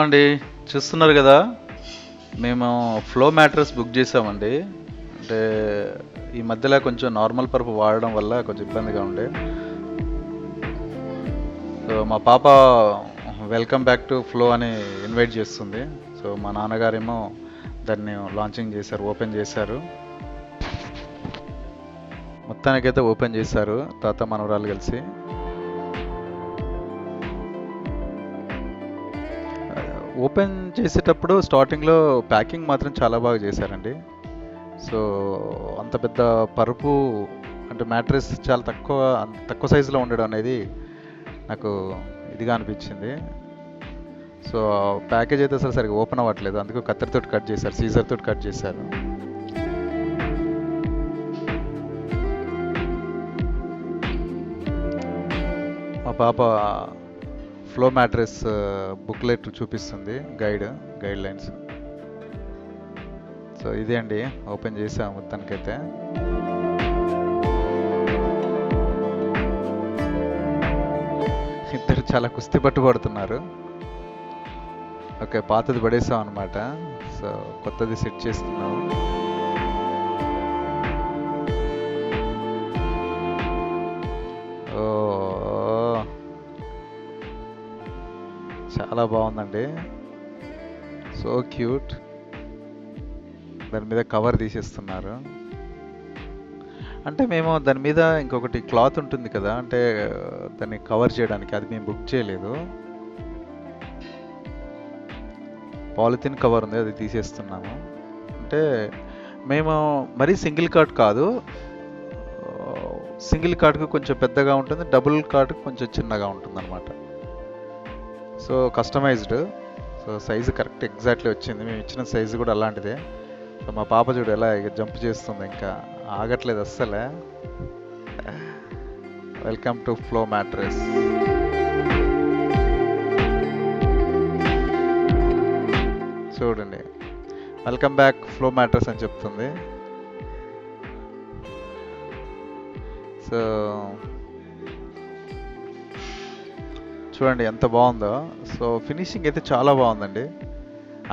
అండి. చూస్తున్నారు కదా, మేము ఫ్లో మ్యాట్రెస్ బుక్ చేసామండి. అంటే ఈ మధ్యలో కొంచెం నార్మల్ పరుపు వాడడం వల్ల కొంచెం ఇబ్బందిగా ఉండే. సో మా పాప వెల్కమ్ బ్యాక్ టు ఫ్లో అని ఇన్వైట్ చేస్తుంది. సో మా నాన్నగారేమో దాన్ని లాంచింగ్ చేశారు, ఓపెన్ చేశారు. మొత్తానికైతే ఓపెన్ చేశారు తాత మనవరాలు కలిసి. ఓపెన్ చేసేటప్పుడు స్టార్టింగ్లో ప్యాకింగ్ మాత్రం చాలా బాగా చేశారండి. సో అంత పెద్ద పరుపు అంటే మ్యాట్రెస్ చాలా తక్కువ సైజులో ఉండడం అనేది నాకు ఇదిగా అనిపించింది. సో ప్యాకేజ్ అయితే అసలు సరిగ్గా ఓపెన్ అవ్వట్లేదు, అందుకు కత్తెరతో కట్ చేశారు, సీజర్ తోటి కట్ చేశారు. మా పాప ఫ్లో మ్యాట్రెస్ బుక్లెట్ చూపిస్తుంది, గైడ్ లైన్స్. సో ఇదే అండి, ఓపెన్ చేసాము మొత్తానికైతే. ఇద్దరు చాలా కుస్తీ పట్టుబడుతున్నారు. ఓకే, పాతది పడేసాం అనమాట. సో కొత్తది సెట్ చేస్తున్నాము. ఓ చాలా బాగుందండి, సో క్యూట్. దాని మీద కవర్ తీసేస్తున్నారు. అంటే మేము దాని మీద ఇంకొకటి క్లాత్ ఉంటుంది కదా, అంటే దాన్ని కవర్ చేయడానికి, అది మేము బుక్ చేయలేదు. పాలిథిన్ కవర్ ఉంది, అది తీసేస్తున్నాము. అంటే మేము మరీ సింగిల్ కార్ట్ కాదు, సింగిల్ కార్ట్కి కొంచెం పెద్దగా ఉంటుంది, డబుల్ కార్ట్కి కొంచెం చిన్నగా ఉంటుంది అనమాట. So customized. So size correct exactly వచ్చింది, మేము ఇచ్చిన సైజు కూడా అలాంటిదే. సో మా పాప చూడు ఎలా జంప్ చేస్తుంది, ఇంకా ఆగట్లేదు అస్సలే. Welcome to flow mattress. చూడండి, వెల్కమ్ బ్యాక్ ఫ్లో మ్యాట్రెస్ అని చెప్తుంది. సో చూడండి ఎంత బాగుందో. సో ఫినిషింగ్ అయితే చాలా బాగుందండి.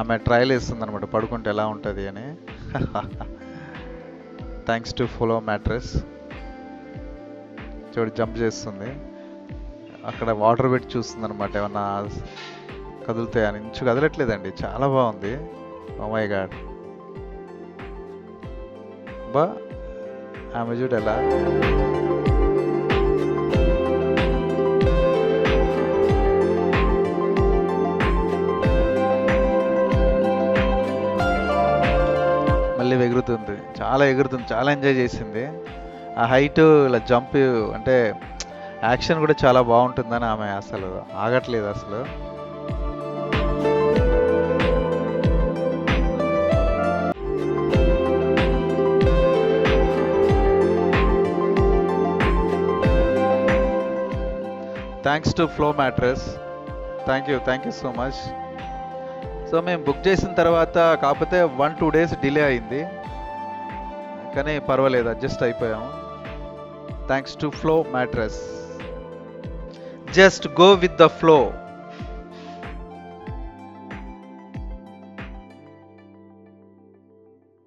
ఆమె ట్రయల్ వేస్తుంది అనమాట, పడుకుంటే ఎలా ఉంటుంది అని. Thanks to flow mattress. చూడు జంప్ చేస్తుంది, అక్కడ వాటర్ పెట్టి చూస్తుంది అనమాట, ఏమన్నా కదులుతాయని. ఇంచు కదలట్లేదండి, చాలా బాగుంది. Oh my god. బా ఆమె చూడు ఎలా. మళ్ళీ ఎగురుతుంది, చాలా ఎగురుతుంది, చాలా ఎంజాయ్ చేసింది. ఆ హైట్ ఇలా జంప్ అంటే యాక్షన్ కూడా చాలా బాగుంటుందని ఆమె అసలు ఆగట్లేదు అసలు. Thanks to flow mattress. Thank you so much. So మేము బుక్ చేసిన తర్వాత కాకపోతే 1-2 days డిలే అయింది, కానీ పర్వాలేదు, అడ్జస్ట్ అయిపోయాము. Thanks to flow mattress. Just go with the flow.